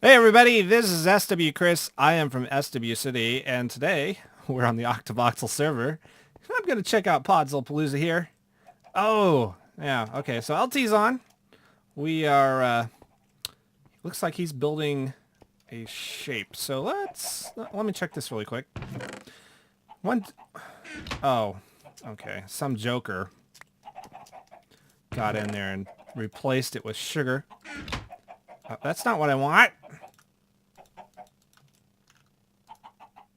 Hey everybody, this is SWChris. I am from SW City, and today we're on the OCTOVOXEL server. I'm gonna check out Palooza here. Oh, yeah, okay, so LT's on. We are, looks like he's building a shape. So let me check this really quick. One, oh, okay, some joker got in there and replaced it with sugar. That's not what I want.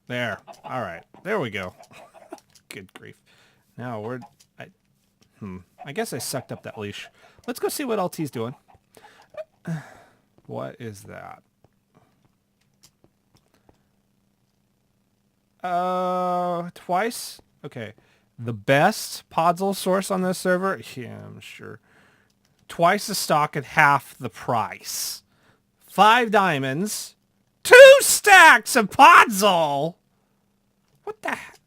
There. All right. There we go. Good grief. Now I guess I sucked up that leash. Let's go see what LT's doing. What is that? Twice? Okay. The best Podzol source on this server? Yeah, I'm sure. Twice the stock at half the price. 5 diamonds. 2 stacks of Podzol! What the heck?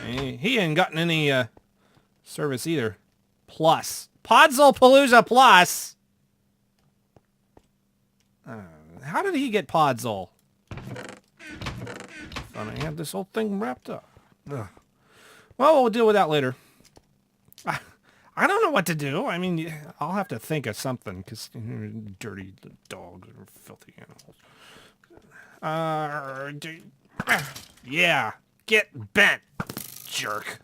He ain't gotten any service either. Plus. Podzol Palooza Plus! How did he get Podzol? Thought I had this whole thing wrapped up. Ugh. Well, we'll deal with that later. I don't know what to do. I mean, I'll have to think of something, because dirty dogs or filthy animals. Yeah, get bent, jerk.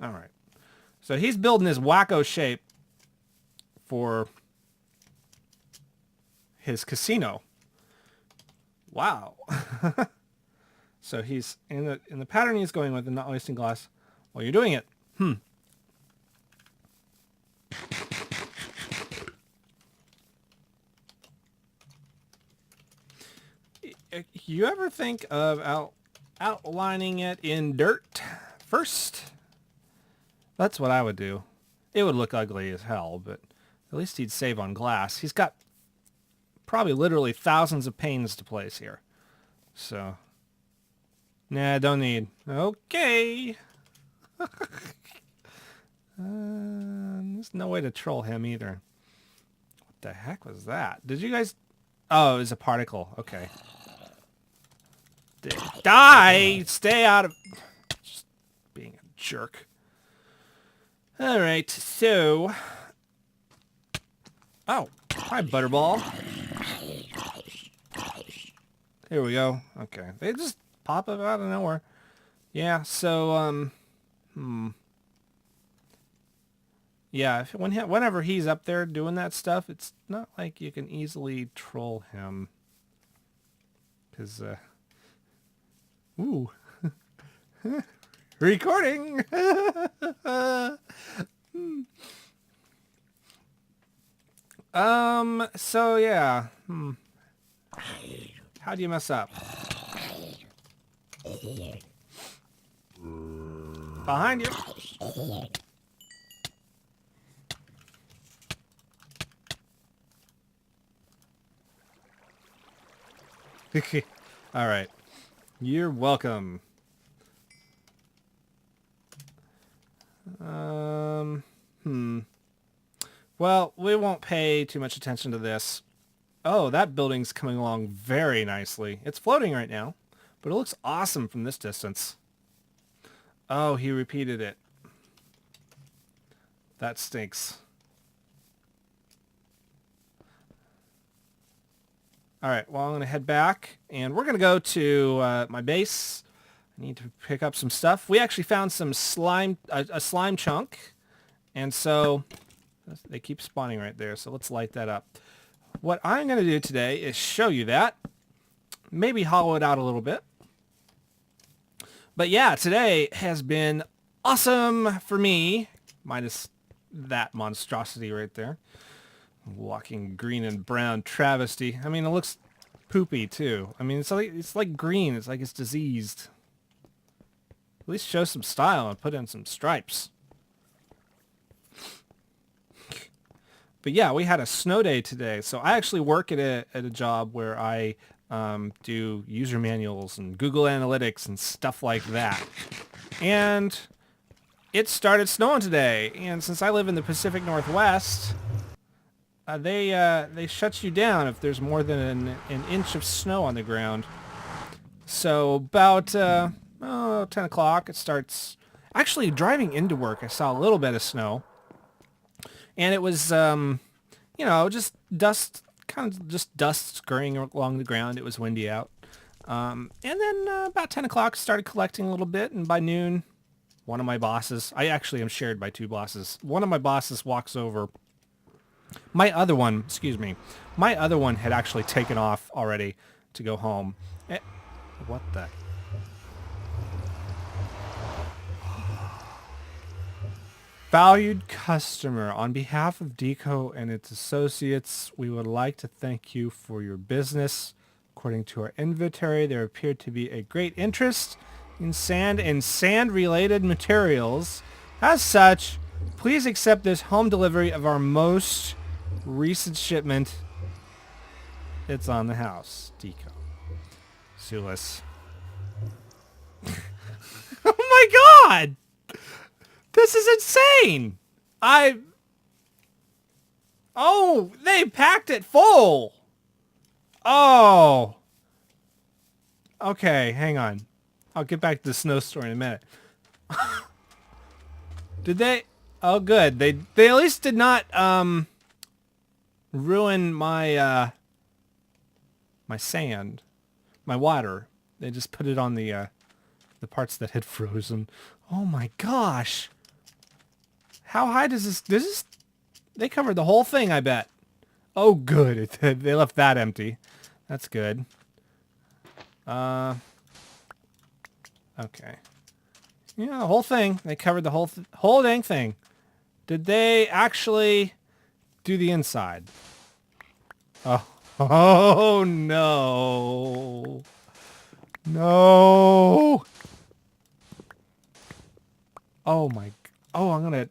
All right. So he's building this wacko shape for his casino. Wow. So he's in the pattern he's going with, and not wasting glass while you're doing it. You ever think of outlining it in dirt first? That's what I would do. It would look ugly as hell, but at least he'd save on glass. He's got probably literally thousands of panes to place here. So, nah, don't need. Okay. There's no way to troll him either. What the heck was that? Did you guys... Oh, it was a particle. Okay. Die! Stay out of... Just being a jerk. Alright, so... Oh, hi, Butterball. Here we go. Okay. They just pop up out of nowhere. Yeah, so, yeah, whenever he's up there doing that stuff, it's not like you can easily troll him. Because, ooh. Recording! So yeah. How do you mess up? Behind you. All right. You're welcome. Well, we won't pay too much attention to this. Oh, that building's coming along very nicely. It's floating right now, but it looks awesome from this distance. Oh, he repeated it. That stinks. All right, well, I'm going to head back, and we're going to go to my base. I need to pick up some stuff. We actually found some slime, a slime chunk, and so they keep spawning right there, so let's light that up. What I'm going to do today is show you that. Maybe hollow it out a little bit. But yeah, today has been awesome for me, minus that monstrosity right there. Walking green and brown travesty. I mean, it looks poopy too. I mean, it's like green. It's like it's diseased. At least show some style and put in some stripes. But yeah, we had a snow day today. So I actually work at a job where I do user manuals and Google Analytics and stuff like that. And it started snowing today, and since I live in the Pacific Northwest, they shut you down if there's more than an inch of snow on the ground. So about 10 o'clock it starts. Actually, driving into work, I saw a little bit of snow, and it was just dust, kind of just dust scurrying along the ground. It was windy out, and then about 10 o'clock started collecting a little bit, and by noon, one of my bosses, I actually am shared by two bosses. One of my bosses walks over. My other one had actually taken off already to go home. What the? Valued customer, on behalf of Deco and its associates, we would like to thank you for your business. According to our inventory, there appeared to be a great interest in sand and sand-related materials. As such, please accept this home delivery of our most recent shipment. It's on the house. Deco. Zulas. Oh my god! This is insane! Oh, they packed it full! Oh! Okay, hang on. I'll get back to the snow story in a minute. Did they? Oh, good. They at least did not ruin my my sand, my water. They just put it on the parts that had frozen. Oh my gosh! How high does this? They covered the whole thing, I bet. Oh, good. They left that empty. That's good. Okay. Yeah, the whole thing. They covered the whole dang thing. Did they actually do the inside? Oh, oh no. No. Oh my. Oh, I'm going to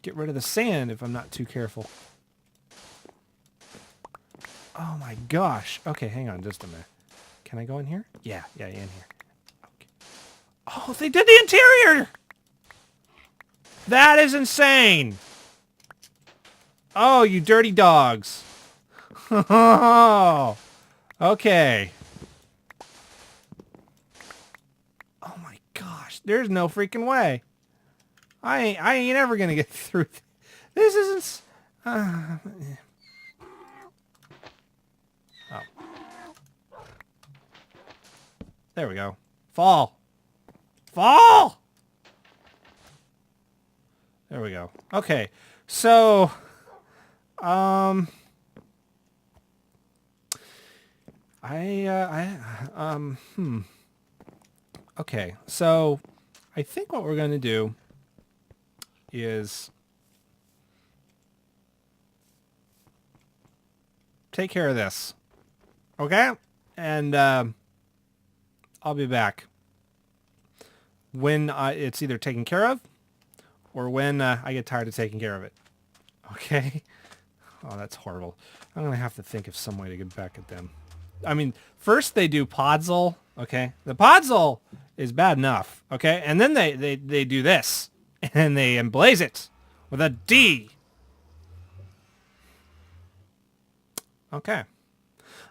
get rid of the sand if I'm not too careful. Oh my gosh. Okay, hang on just a minute. Can I go in here? Yeah, in here. Okay. Oh, they did the interior! That is insane! Oh, you dirty dogs. Oh, okay. Oh my gosh, there's no freaking way. I ain't ever gonna get through. This isn't... Oh. There we go. Fall! Fall! There we go. Okay, so... Okay, so I think what we're going to do is take care of this. Okay? And I'll be back when it's either taken care of or when I get tired of taking care of it. Okay? Oh, that's horrible. I'm going to have to think of some way to get back at them. I mean, first they do Podzol, okay? The Podzol is bad enough, okay? And then they do this, and they emblaze it with a D. Okay.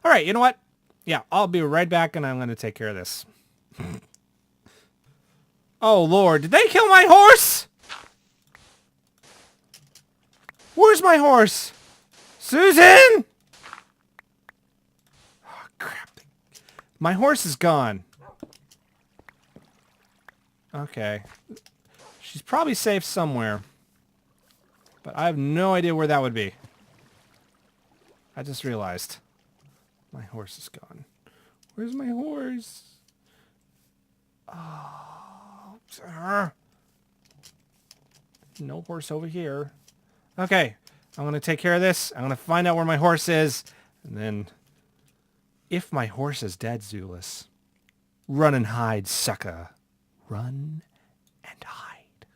All right, you know what? Yeah, I'll be right back, and I'm going to take care of this. Oh, Lord, did they kill my horse? Where's my horse? Susan! Oh, crap. My horse is gone. Okay. She's probably safe somewhere. But I have no idea where that would be. I just realized. My horse is gone. Where's my horse? Oh. No horse over here. Okay. I'm going to take care of this. I'm going to find out where my horse is. And then, if my horse is dead, Zulas, run and hide, sucker. Run and hide.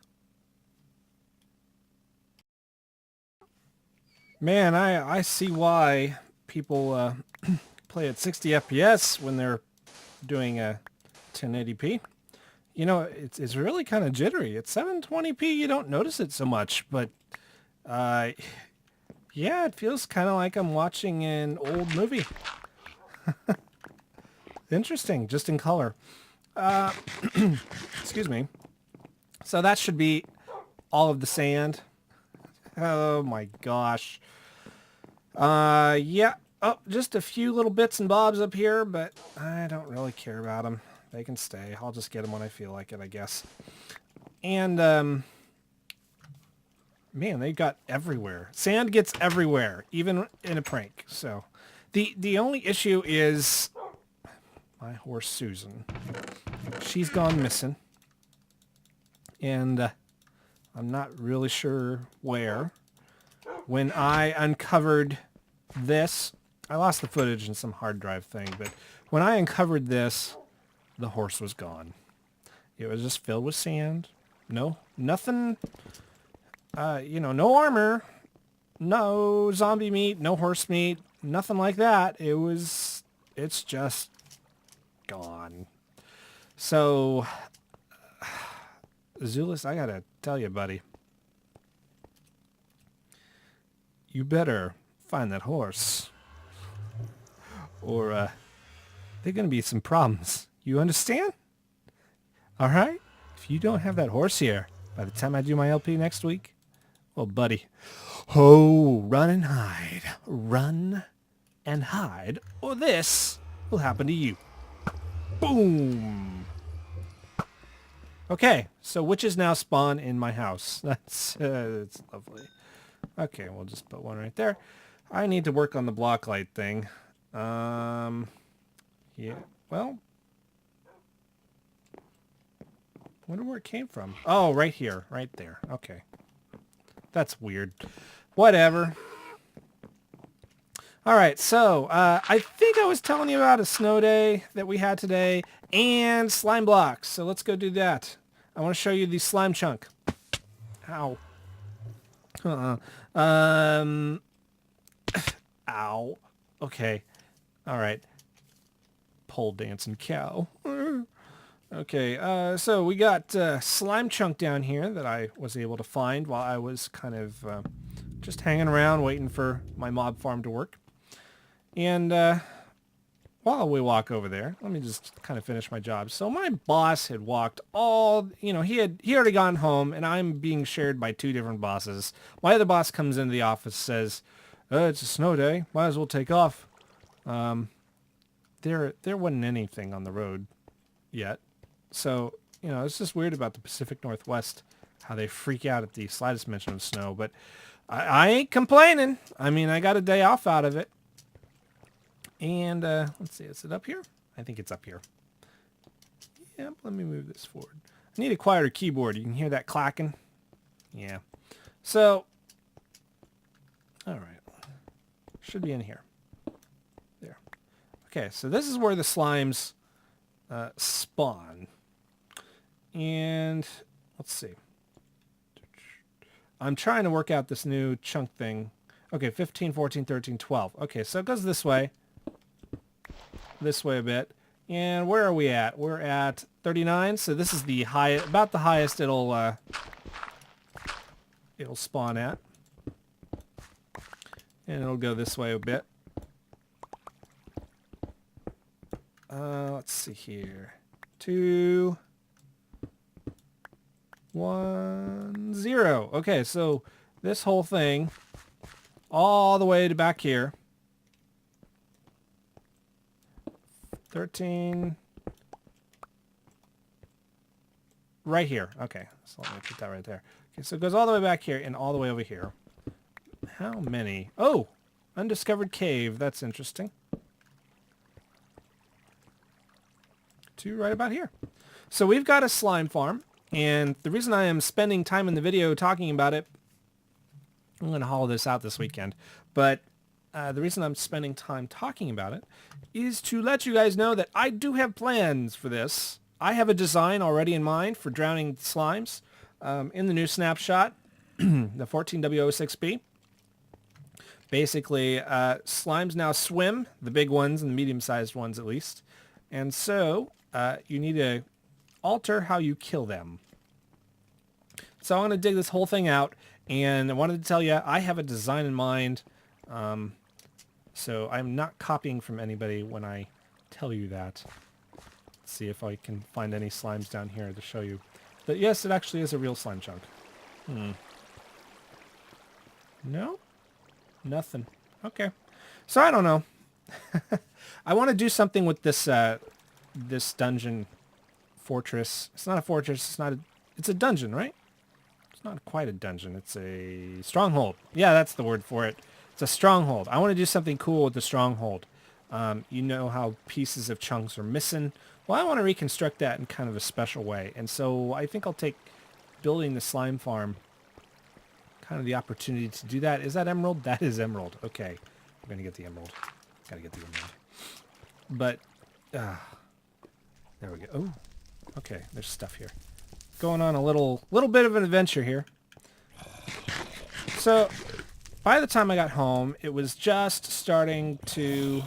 Man, I see why people play at 60 FPS when they're doing a 1080p. You know, it's really kind of jittery. At 720p, you don't notice it so much, but yeah, it feels kind of like I'm watching an old movie. Interesting, just in color. Excuse me. So that should be all of the sand. Oh my gosh. Yeah. Oh, just a few little bits and bobs up here, but I don't really care about them. They can stay. I'll just get them when I feel like it, I guess. And, man, they got everywhere. Sand gets everywhere, even in a prank. So the only issue is my horse Susan. She's gone missing. And I'm not really sure where. When I uncovered this, I lost the footage in some hard drive thing, but when I uncovered this, the horse was gone. It was just filled with sand. No, nothing, you know, no armor, no zombie meat, no horse meat, nothing like that. It's just gone. So, Zulas, I gotta tell you, buddy, you better find that horse, or there are gonna be some problems. You understand? All right? If you don't have that horse here by the time I do my LP next week, well, buddy, oh, run and hide. Run and hide, or this will happen to you. Boom. Okay, so witches now spawn in my house. That's lovely. Okay, we'll just put one right there. I need to work on the block light thing. Yeah, well, wonder where it came from. Oh, right here, right there. Okay. That's weird. Whatever. All right, so I think I was telling you about a snow day that we had today and slime blocks. So let's go do that. I want to show you the slime chunk. Ow. Ow. Okay. All right. Pole dancing cow. Okay, so we got slime chunk down here that I was able to find while I was kind of just hanging around waiting for my mob farm to work. And while we walk over there, let me just kind of finish my job. So my boss had walked all, you know, he already gone home, and I'm being shared by two different bosses. My other boss comes into the office, says, it's a snow day, might as well take off. There wasn't anything on the road yet. So, you know, it's just weird about the Pacific Northwest, how they freak out at the slightest mention of snow. But I ain't complaining. I mean, I got a day off out of it. And let's see, is it up here? I think it's up here. Yep, let me move this forward. I need a quieter keyboard. You can hear that clacking? Yeah. So, all right. Should be in here. There. Okay, so this is where the slimes spawn. And let's see. I'm trying to work out this new chunk thing. Okay, 15, 14, 13, 12. Okay, so it goes this way a bit. And where are we at? We're at 39. So this is the high, about the highest it'll spawn at. And it'll go this way a bit. Let's see here. 2, 1, 0. Okay, so this whole thing all the way to back here. 13. Right here. Okay, so let me put that right there. Okay, so it goes all the way back here and all the way over here. How many? Oh, undiscovered cave. That's interesting. 2 right about here. So we've got a slime farm, and the reason I am spending time in the video talking about it, I'm going to haul this out this weekend, but the reason I'm spending time talking about it is to let you guys know that I do have plans for this. I have a design already in mind for drowning slimes in the new snapshot, the 14W06B. Basically, slimes now swim, the big ones and the medium-sized ones at least. And so you need a alter how you kill them. So I'm going to dig this whole thing out, and I wanted to tell you, I have a design in mind, so I'm not copying from anybody when I tell you that. Let's see if I can find any slimes down here to show you. But yes, it actually is a real slime chunk. No? Nothing. Okay. So I don't know. I want to do something with this this dungeon fortress. It's not a fortress. It's a dungeon, right? It's not quite a dungeon. It's a stronghold. Yeah, that's the word for it. It's a stronghold. I want to do something cool with the stronghold. You know how pieces of chunks are missing. Well, I want to reconstruct that in kind of a special way. And so I think I'll take building the slime farm, kind of the opportunity to do that. Is that emerald? That is emerald. Okay. I'm going to get the emerald. Got to get the emerald. But, there we go. Oh, okay. There's stuff here. Going on a little bit of an adventure here. So, by the time I got home, it was just starting to...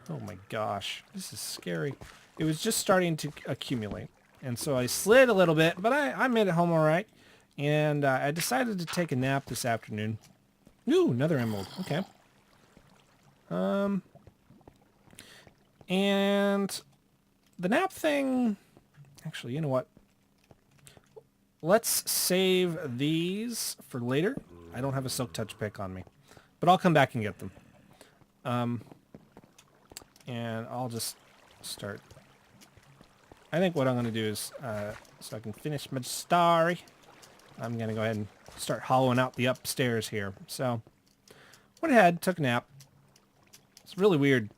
oh my gosh. This is scary. It was just starting to accumulate. And so I slid a little bit, but I made it home all right. And I decided to take a nap this afternoon. Ooh, another emerald. Okay. And the nap thing... Actually, you know what? Let's save these for later. I don't have a silk touch pick on me. But I'll come back and get them. And I'll just start... I think what I'm going to do is, so I can finish my story, I'm going to go ahead and start hollowing out the upstairs here. So, went ahead, took a nap. It's really weird.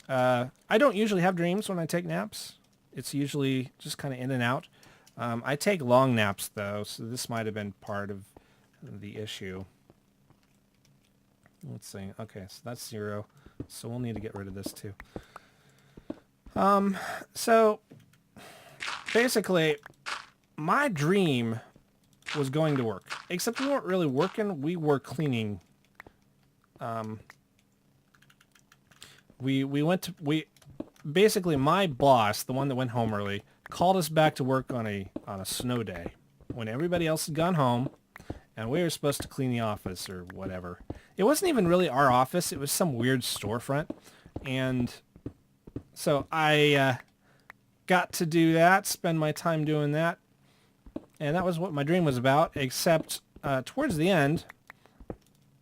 I don't usually have dreams when I take naps. It's usually just kind of in and out. I take long naps, though, so this might have been part of the issue. Let's see. Okay, so that's 0. So we'll need to get rid of this, too. So, basically, my dream was going to work. Except we weren't really working. We were cleaning. Basically, my boss, the one that went home early, called us back to work on a snow day when everybody else had gone home, and we were supposed to clean the office or whatever. It wasn't even really our office. It was some weird storefront, and so I got to do that, spend my time doing that, and that was what my dream was about, except towards the end,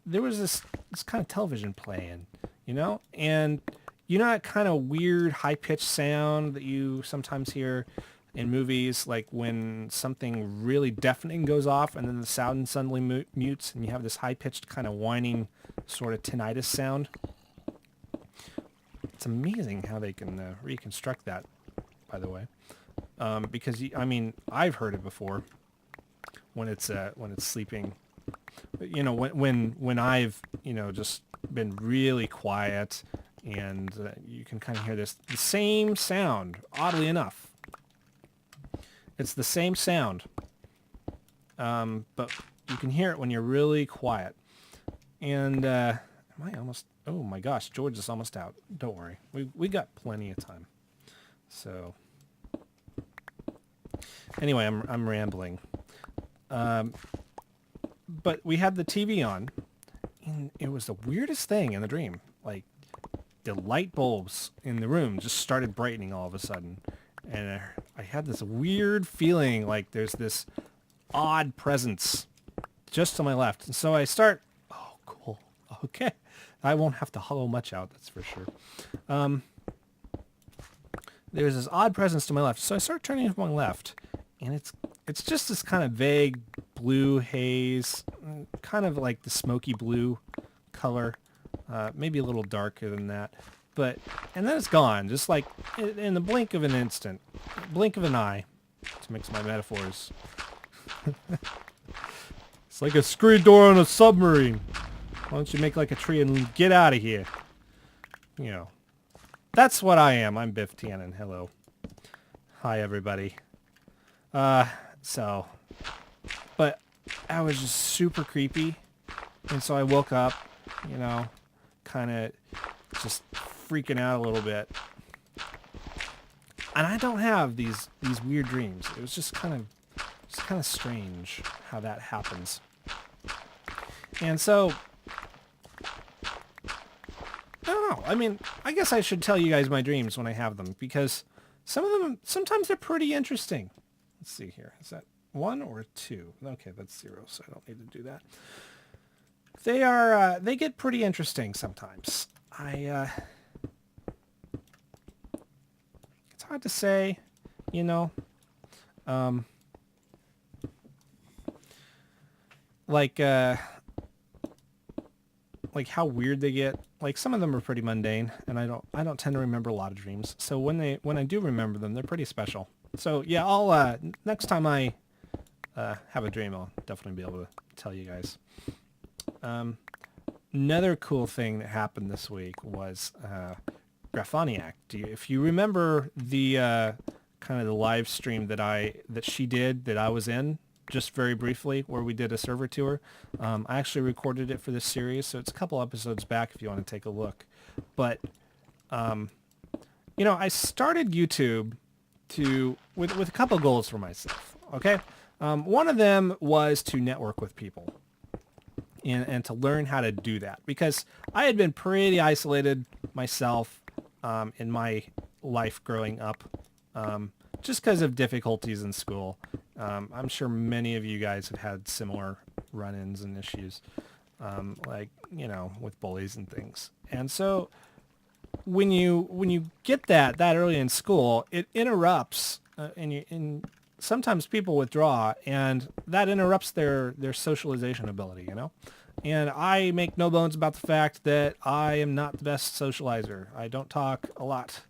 there was this kind of television playing, you know? And you know that kind of weird high-pitched sound that you sometimes hear in movies, like when something really deafening goes off and then the sound suddenly mutes and you have this high-pitched kind of whining sort of tinnitus sound? It's amazing how they can reconstruct that, by the way. Because, I mean, I've heard it before when it's sleeping. You know, when I've, you know, just been really quiet and you can kind of hear the same sound, oddly enough. It's the same sound. But you can hear it when you're really quiet. And, am I almost... Oh my gosh, George is almost out. Don't worry. We got plenty of time. So... Anyway, I'm rambling. But we had the TV on, and it was the weirdest thing in the dream. Like, the light bulbs in the room just started brightening all of a sudden. And I had this weird feeling like there's this odd presence just to my left. And so I start... Oh, cool. Okay. I won't have to hollow much out, that's for sure. There's this odd presence to my left. So I start turning to my left, and it's just this kind of vague blue haze, kind of like the smoky blue color, maybe a little darker than that. And then it's gone, just like in the blink of an instant, blink of an eye, to mix my metaphors. It's like a screen door on a submarine. Why don't you make like a tree and get out of here? You know. That's what I am. I'm Biff Tannen. Hello. Hi, everybody. But I was just super creepy. And so I woke up, you know, kind of just freaking out a little bit. And I don't have these weird dreams. It was just kind of strange how that happens. And so, I don't know. I mean, I guess I should tell you guys my dreams when I have them, because some of them, sometimes they're pretty interesting. Let's see here. Is that 1 or 2? Okay, that's 0, so I don't need to do that. They get pretty interesting sometimes. It's hard to say, you know. Like how weird they get. Like, some of them are pretty mundane, and I don't tend to remember a lot of dreams. So when I do remember them, they're pretty special. So yeah, I'll next time I have a dream, I'll definitely be able to tell you guys. Another cool thing that happened this week was Graphoniac. If you remember the kind of the live stream that she did that I was in, just very briefly, where we did a server tour. I actually recorded it for this series, so it's a couple episodes back if you want to take a look. But, you know, I started YouTube with a couple goals for myself, okay? One of them was to network with people and to learn how to do that, because I had been pretty isolated myself in my life growing up, just because of difficulties in school. I'm sure many of you guys have had similar run-ins and issues, like, you know, with bullies and things. And so when you get that early in school, it interrupts, and sometimes people withdraw, and that interrupts their socialization ability, you know? And I make no bones about the fact that I am not the best socializer. I don't talk a lot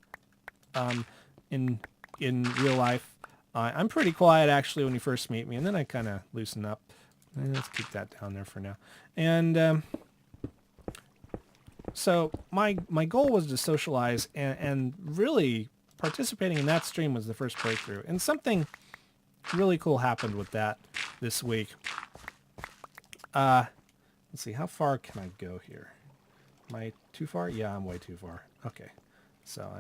in real life. I'm pretty quiet, actually, when you first meet me, and then I kind of loosen up. And let's keep that down there for now. And so my goal was to socialize, and really participating in that stream was the first breakthrough. And something really cool happened with that this week. Let's see, how far can I go here? Am I too far? Yeah, I'm way too far. Okay, so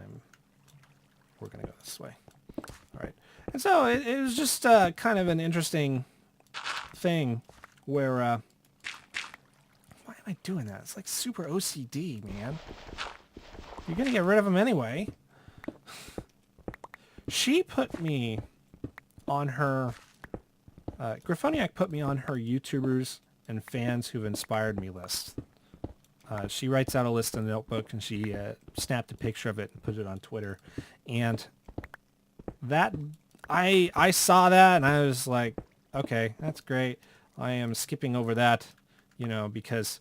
we're gonna go this way. All right. And so it was just kind of an interesting thing where, why am I doing that? It's like super OCD, man. You're going to get rid of them anyway. She put me on her, Graphoniac put me on her YouTubers and fans who've inspired me list. She writes out a list in a notebook, and she snapped a picture of it and put it on Twitter. And that... I saw that, and I was like, okay, that's great. I am skipping over that, you know, because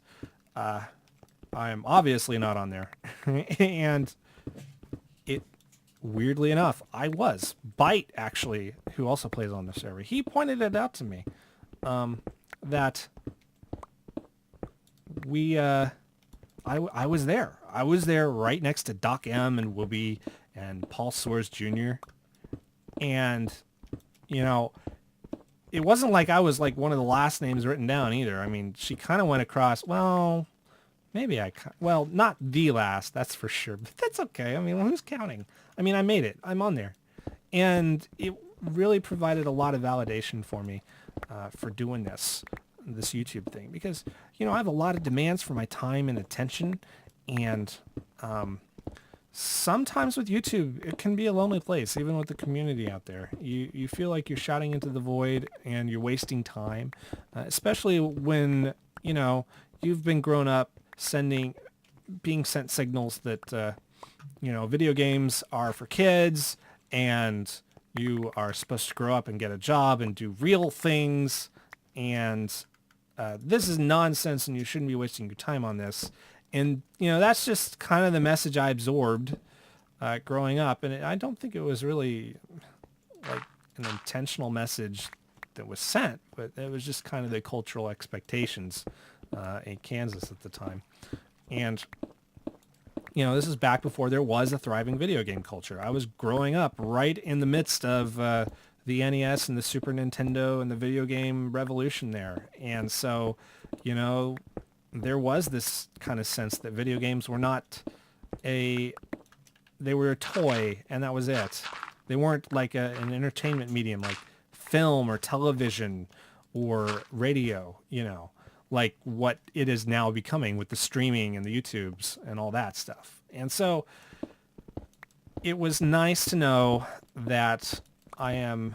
I'm obviously not on there. And it, weirdly enough, I was. Byte, actually, who also plays on the server, he pointed it out to me, that I was there. I was there right next to Doc M and Whoopi and Paul Soares Jr., and, you know, it wasn't like I was like one of the last names written down either. I mean, she kind of went across, well, maybe well, not the last, that's for sure, but that's okay. I mean, who's counting? I mean, I made it. I'm on there. And it really provided a lot of validation for me for doing this YouTube thing, because, you know, I have a lot of demands for my time and attention, and sometimes with YouTube, it can be a lonely place, even with the community out there. You feel like you're shouting into the void and you're wasting time, especially when, you know, you've been grown up being sent signals that, you know, video games are for kids, and you are supposed to grow up and get a job and do real things, and this is nonsense, and you shouldn't be wasting your time on this. And, you know, that's just kind of the message I absorbed growing up. And I don't think it was really like an intentional message that was sent, but it was just kind of the cultural expectations in Kansas at the time. And, you know, this is back before there was a thriving video game culture. I was growing up right in the midst of the NES and the Super Nintendo and the video game revolution there. And so, you know, there was this kind of sense that video games were not they were a toy, and that was it. They weren't like an entertainment medium like film or television or radio, you know, like what it is now becoming with the streaming and the YouTubes and all that stuff. And so it was nice to know that I am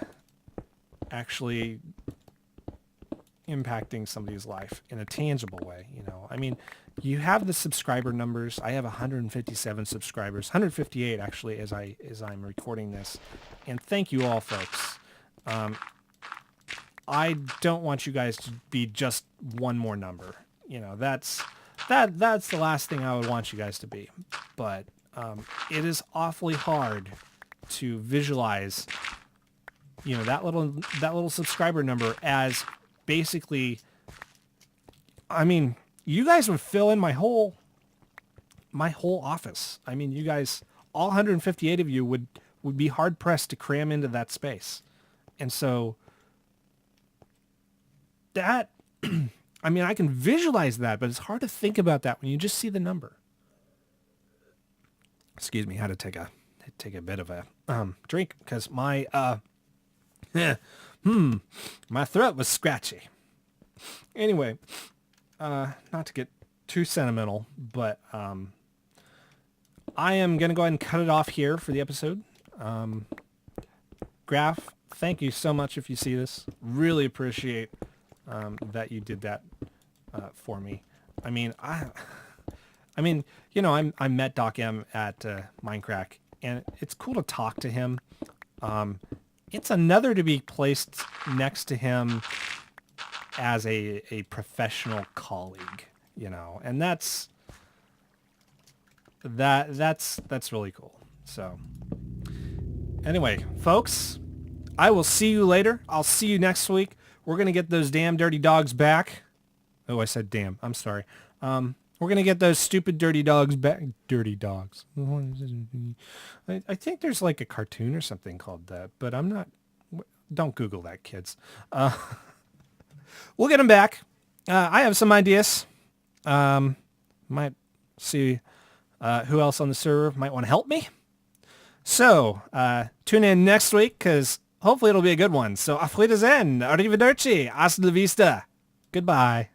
actually impacting somebody's life in a tangible way, you know. I mean, you have the subscriber numbers. I have 157 subscribers, 158 actually as I'm recording this. And thank you all, folks. I don't want you guys to be just one more number. You know, that's the last thing I would want you guys to be. But it is awfully hard to visualize, you know, that little subscriber number as basically, I mean, you guys would fill in my whole office. I mean, you guys, all 158 of you would be hard pressed to cram into that space. And so that, I mean, I can visualize that, but it's hard to think about that when you just see the number. Excuse me, I had to take a bit of a drink because my my throat was scratchy. Anyway, not to get too sentimental, but I am going to go ahead and cut it off here for the episode. Graph, thank you so much if you see this. Really appreciate that you did that for me. I mean, you know, I met Doc M at Minecraft, and it's cool to talk to him. It's another to be placed next to him as a professional colleague, you know, and that's really cool. So anyway, folks, I will see you later. I'll see you next week. We're going to get those damn dirty dogs back. Oh, I said damn. I'm sorry. We're going to get those stupid dirty dogs back. Dirty dogs. I think there's like a cartoon or something called that, but I'm not. Don't Google that, kids. We'll get them back. I have some ideas. Might see who else on the server might want to help me. So tune in next week because hopefully it'll be a good one. So auf Wiedersehen, arrivederci, hasta la vista. Goodbye.